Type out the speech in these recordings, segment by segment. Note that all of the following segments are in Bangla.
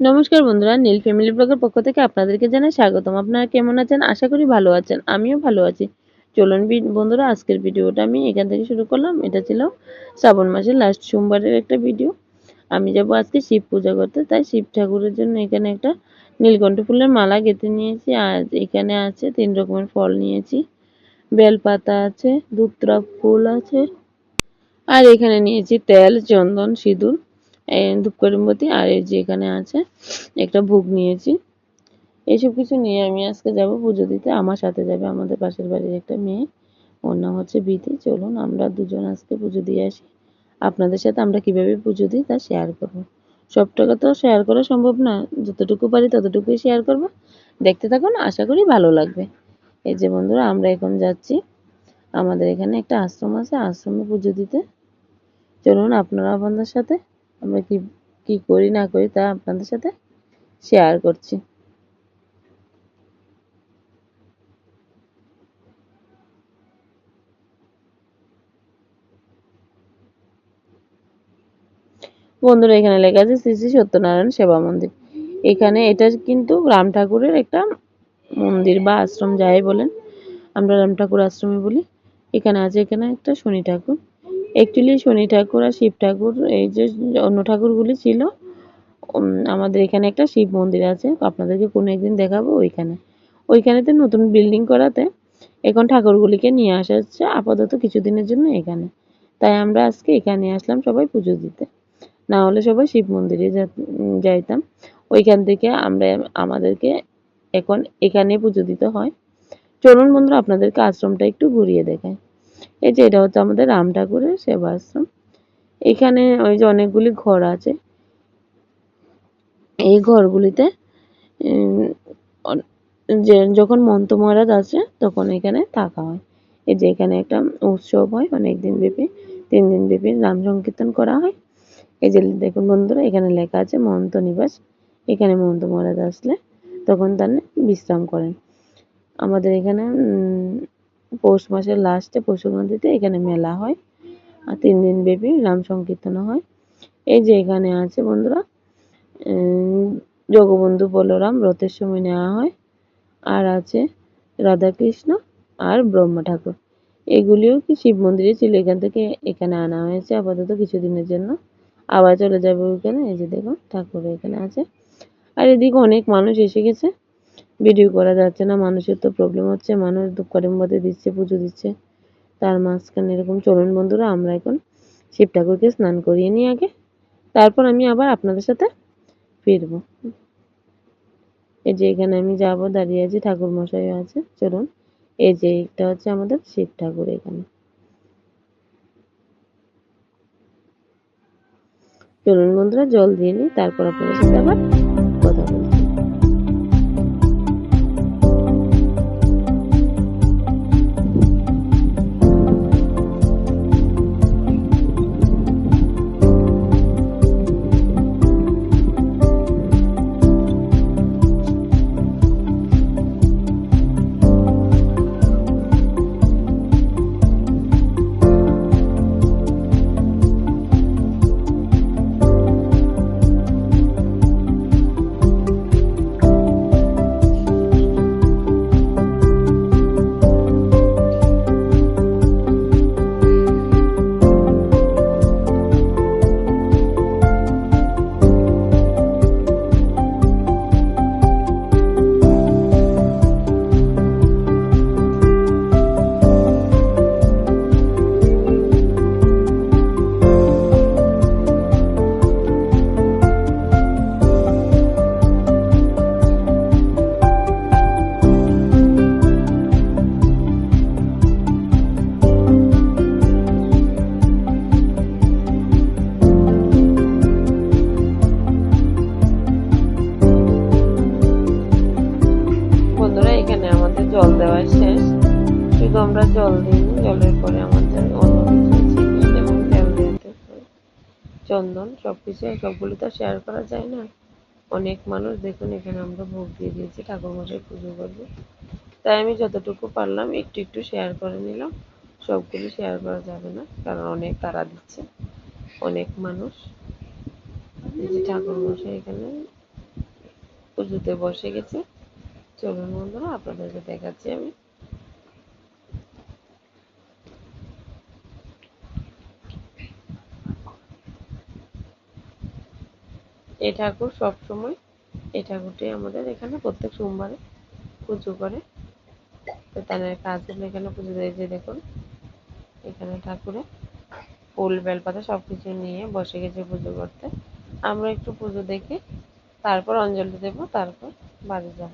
নমস্কার বন্ধুরা, নীল ফ্যামিলি ব্লগের পক্ষ থেকে আপনাদেরকে জানাই স্বাগতম। আপনারা কেমন আছেন? আশা করি ভালো আছেন। আমিও ভালো আছি। চলুন বন্ধুরা, আজকের ভিডিওটা আমি এখান থেকে শুরু করলাম। এটা ছিল শ্রাবণ মাসের লাস্ট সোমবারের একটা ভিডিও। আমি যাব আজকে শিব পূজা করতে, তাই শিব ঠাকুরের জন্য এখানে একটা নীলকণ্ঠ ফুলের মালা গেঁথে নিয়েছি। আর এখানে আছে 3 রকমের ফল নিয়েছি, বেলপাতা আছে, ধূপদ্রা ফুল আছে, আর এখানে নিয়েছি তেল, চন্দন, সিঁদুর, ধূপকাঠি, আর এই যে এখানে আছে একটা ভোগ নিয়েছি। এইসব কিছু নিয়ে আমি আজকে যাব পুজো দিতে। আমার সাথে যাবে আমাদের পাশের বাড়ির একটা মেয়ে, ওর নাম হচ্ছে বিধি। চলুন আমরা দুজন আজকে পুজো দিয়ে আসি। আপনাদের সাথে আমরা কিভাবে পুজো দিই তা শেয়ার করব। সবটাকে তো শেয়ার করা সম্ভব না, যতটুকু পারি ততটুকুই শেয়ার করব। দেখতে থাকুন, আশা করি ভালো লাগবে। এই যে বন্ধুরা, আমরা এখন যাচ্ছি, আমাদের এখানে একটা আশ্রম আছে, আশ্রমে পুজো দিতে। চলুন আপনারা আপনাদের সাথে আমরা কি কি করি না করি তা আপনাদের সাথে শেয়ার করছি। বন্ধুরা, এখানে লেখা আছে শ্রী শ্রী সত্যনারায়ণ সেবা মন্দির। এখানে এটা কিন্তু রাম ঠাকুরের একটা মন্দির বা আশ্রম, যাই বলেন, আমরা রাম ঠাকুর আশ্রমে বলি। এখানে আছে, এখানে একটা শনি ঠাকুর। অ্যাকচুয়ালি শনি ঠাকুর আর শিব ঠাকুর, এই যে অন্য ঠাকুরগুলি ছিল, আমাদের এখানে একটা শিব মন্দির আছে, আপনাদেরকে কোনো একদিন দেখাবো। ওইখানেতে নতুন বিল্ডিং করাতে এখন ঠাকুরগুলিকে নিয়ে আসা হচ্ছে আপাতত কিছুদিনের জন্য এখানে। তাই আমরা আজকে এখানে আসলাম সবাই পুজো দিতে। না হলে সবাই শিব মন্দিরে যাইতাম। ওইখান থেকে আমাদেরকে এখন এখানে পুজো দিতে হয়। চলুন বন্ধুরা, আপনাদেরকে আশ্রমটা একটু ঘুরিয়ে দেখাই। এই যে এটা হচ্ছে আমাদের রাম ঠাকুরের সেবা আশ্রম। এখানে ওই যে অনেকগুলি ঘর আছে, এই ঘরগুলিতে যে যখন মন্ত্র মহারাজ আসে তখন এখানে থাকা হয়। এই যে এখানে একটা উৎসব হয় অনেক দিন ব্যাপী, 3 দিন ব্যাপী নাম সংকীর্তন করা হয়। এই যে দেখুন বন্ধুরা, এখানে লেখা আছে মহন্ত নিবাস। এখানে মহন্ত মহারাজ আসলে তখন তারা বিশ্রাম করেন। আমাদের এখানে পৌষ মাসের লাস্টে পৌষ সংক্রান্তিতে এখানে মেলা হয়, আর 3 দিন ব্যাপী নাম সংকীর্তন হয়। এই যে এখানে আছে বন্ধুরা, জগবন্ধু বলরাম রথের সময় নেওয়া হয়। আর আছে রাধাকৃষ্ণ আর ব্রহ্মা ঠাকুর। এগুলিও কি শিব মন্দিরে ছিল, এখান থেকে এখানে আনা হয়েছে আপাতত কিছুদিনের জন্য, আবার চলে যাবে ওইখানে। এই যে দেখুন ঠাকুর এখানে আছে। আর এদিকে অনেক মানুষ এসে গেছে, ভিডিও করা যাচ্ছে না, মানুষের তো প্রবলেম হচ্ছে, মানুষ ধূপকাঠি দিচ্ছে, পুজো দিচ্ছে, তার মাঝখানে এরকম। চলুন বন্ধুরা, আমরা এখন শিব ঠাকুরকে স্নান করিয়ে নিই আগে, তারপর আমি আবার আপনাদের সাথে ফিরবো। এই যে এখানে আমি যাবো, দাঁড়িয়ে আছি, ঠাকুর মশাই আছে। চলুন, এই যে এটা হচ্ছে আমাদের শিব ঠাকুর। এখানে চলুন বন্ধুরা, জল দিয়ে নিই, তারপর আপনাদের সাথে আবার কথা বলছি। বন্ধুরা, এখানে আমাদের জল দেওয়া শেষ, শুধু আমরা জল দিই, জলের পরে আমাদের অন্য কিছু যেমন তেল দিতে, চন্দন, সবকিছু, সবগুলো তো শেয়ার করা যায় না। অনেক মানুষ দেখুন, এখানে আমরা ভোগ দিয়ে দিয়েছি, ঠাকুর মশাই পুজো করবে, তাই আমি যতটুকু পারলাম একটু একটু শেয়ার করে নিলাম। সবগুলো শেয়ার করা যাবে না, কারণ অনেক তাড়া দিচ্ছে অনেক মানুষ। এই যে ঠাকুর মশাই এখানে পুজোতে বসে গেছি। চলুন বন্ধুরা আপনাদেরকে দেখাচ্ছি আমি। এই ঠাকুর সবসময়, এই ঠাকুরটি আমাদের এখানে প্রত্যেক সোমবারে পুজো করে। তো তাদের কাজ হলো এখানে পুজো দিয়ে, যে দেখুন এখানে ঠাকুরে ফুল বেলপাতা সবকিছু নিয়ে বসে গেছে পুজো করতে। আমরা একটু পুজো দেখে তারপর অঞ্জলি দেব, তারপর বাড়ি যাব।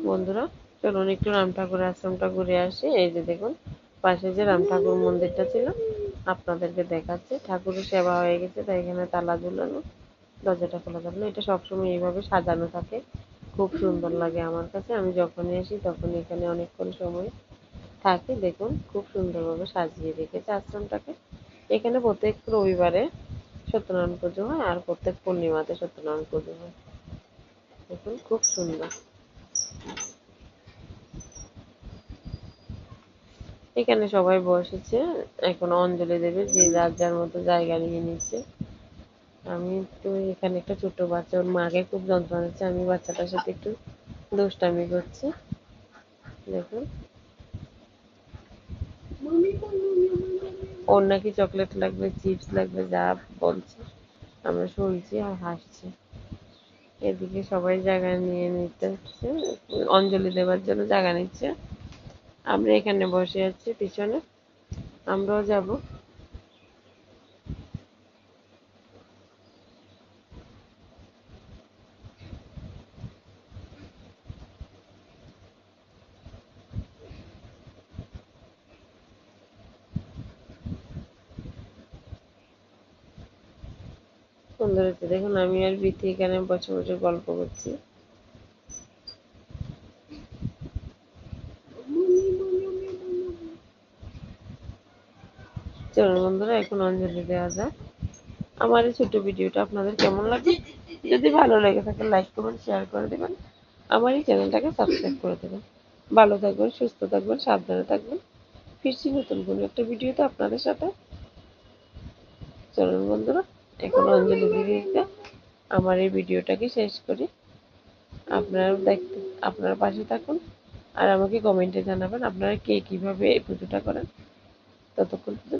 বন্ধুরা চলুন একটু রাম ঠাকুর আশ্রমটা ঘুরে আসি। এই যে দেখুন পাশে যে রাম ঠাকুর মন্দিরটা ছিল আপনাদেরকে দেখাচ্ছি। ঠাকুরের সেবা হয়ে গেছে, তাই এখানে তালা ঝুলানো, দরজাটা খোলা যাবে না। এটা সবসময় এইভাবে সাজানো থাকে, খুব সুন্দর লাগে আমার কাছে। আমি যখনই আসি তখন এখানে অনেকক্ষণ সময় থাকি। দেখুন খুব সুন্দরভাবে সাজিয়ে রেখেছে আশ্রমটাকে। এখানে প্রত্যেক রবিবারে সত্যনারায়ণ পুজো হয়, আর প্রত্যেক পূর্ণিমাতে সত্যনারায়ণ পুজো হয়। দেখুন খুব সুন্দর। এখানে সবাই বসেছে, এখন অঞ্জলি দেবে, যে যার যার মতো জায়গা নিয়ে নিচ্ছে। আমি তো এখানে একটা ছোট্ট বাচ্চা, ওর মাকে খুব যন্ত্রণা দিচ্ছে, আমি বাচ্চাটার সাথে একটু দুষ্টামি করছি। দেখুন ওর নাকি চকলেট লাগবে, চিপস লাগবে, যা বলছে আমরা শুনছি আর হাসছি। এদিকে সবাই জায়গা নিয়ে নিতে হচ্ছে, অঞ্জলি দেওয়ার জন্য জায়গা নিচ্ছে। আমরা এখানে বসে আছি পিছনে, আমরাও যাব। সুন্দর হচ্ছে দেখুন, আমি আর প্রীতি এখানে বসে বসে গল্প করছি। চলুন বন্ধুরা এখন অঞ্জলি দেওয়া যাক। আমার এই ছোট্ট ভিডিওটা আপনাদের কেমন লাগে? যদি ভালো লেগে থাকে লাইক কমেন্ট শেয়ার করে দেবেন, আমার এই চ্যানেলটাকে সাবস্ক্রাইব করে দেবেন। ভালো থাকবেন, সুস্থ থাকবেন, সাবধানে থাকবেন। ফিরছি নতুন কোনো একটা ভিডিওতে আপনাদের সাথে। চলুন বন্ধুরা এখন অঞ্জলি দিদিকে আমার এই ভিডিওটাকে শেষ করি। আপনারাও দেখতে, আপনারা পাশে থাকুন আর আমাকে কমেন্টে জানাবেন আপনারা কে কীভাবে এই পুজোটা করেন। ততক্ষণ